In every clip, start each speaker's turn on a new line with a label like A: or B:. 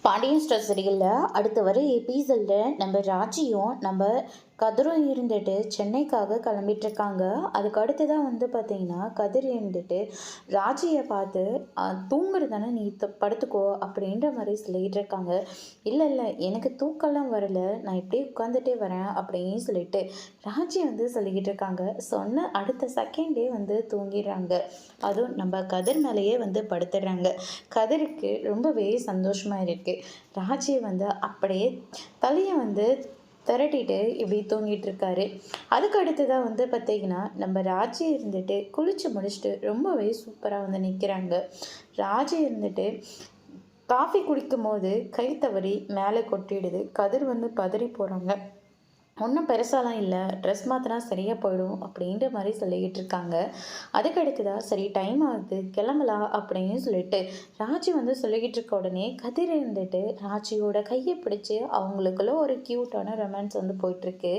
A: Pandian store சீரியலில் அடுத்து வர எபிசோடில் நம்ம ராஜியும் நம்ம கதிரும் இருந்துட்டு சென்னைக்காக கிளம்பிட்டுருக்காங்க. அதுக்கு அடுத்து தான் பார்த்திங்கன்னா கதிர் இருந்துட்டு ராஜியை பார்த்து தூங்குறது தானே நீ படுத்துக்கோ அப்படின்ற மாதிரி சொல்லிகிட்டு இருக்காங்க. இல்லை இல்லை எனக்கு தூக்கம்லாம் வரல, நான் இப்படியே உட்காந்துட்டே வரேன் அப்படின்னு சொல்லிட்டு ராஜி சொல்லிக்கிட்டு இருக்காங்க. சொன்ன அடுத்த செகண்டே தூங்கிடுறாங்க. அதுவும் நம்ம கதிர் மேலேயே படுத்துடுறாங்க. கதிருக்கு ரொம்பவே சந்தோஷமாக இருக்குது. ராஜியை அப்படியே தலையை திரட்டிட்டு இப்படி தூங்கிட்டு இருக்காரு. அதுக்கு அடுத்ததாக பார்த்தீங்கன்னா நம்ம ராஜி இருந்துட்டு குளிச்சு முடிச்சுட்டு ரொம்பவே சூப்பராக நிற்கிறாங்க. ராஜி இருந்துட்டு காஃபி குடிக்கும் போது கை தவறி மேலே கொட்டிடுது. கதிர் பதறி போகிறாங்க. ஒன்றும் பெருசாலாம் இல்லை, ட்ரெஸ் மாற்றினா சரியாக போயிடும் அப்படின்ற மாதிரி சொல்லிக்கிட்டு இருக்காங்க. அதுக்கு அடுத்ததாக சரி டைம் ஆகுது கிளம்பலாம் அப்படின்னு சொல்லிட்டு ராஜி சொல்லிக்கிட்டு இருக்க உடனே கதிர் இருந்துட்டு ராஜியோட கையை பிடிச்சி அவங்களுக்குள்ள ஒரு க்யூட்டான ரொமான்ஸ் போயிட்டுருக்கு.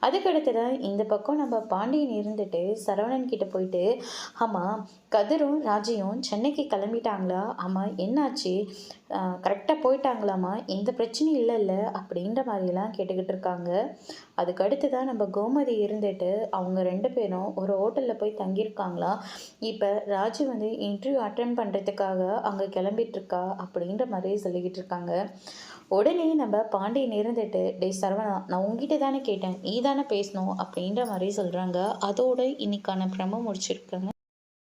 A: அதுக்கு அடுத்ததாக இந்த பக்கம் நம்ம பாண்டியன் இருந்துட்டு சரவணன் கிட்ட போயிட்டு, ஆமாம் கதிரும் ராஜியும் சென்னைக்கு கிளம்பிட்டாங்களா, ஆமாம் என்னாச்சு, கரெக்டாக போயிட்டாங்களாம்மா, எந்த பிரச்சனையும் இல்லைல்ல அப்படின்ற மாதிரிலாம் கேட்டுக்கிட்டு இருக்காங்க. அதுக்கு அடுத்து தான் நம்ம கோமதி இருந்துட்டு அவங்க 2 பேரும் ஒரு ஹோட்டலில் போய் தங்கியிருக்காங்களாம். இப்போ ராஜி இன்டர்வியூ அட்டன் பண்ணுறதுக்காக அங்கே கிளம்பிட்டுருக்கா அப்படின்ற மாதிரி சொல்லிக்கிட்டு இருக்காங்க. உடனே நம்ம பாண்டியன் இருந்துட்டு டே சரவணா, நான் உங்ககிட்ட தானே கேட்டேன், நீ தானே பேசணும் அப்படின்ற மாதிரி சொல்கிறாங்க. அதோடு இன்னைக்கான ப்ரமோ முடிச்சிருக்காங்க.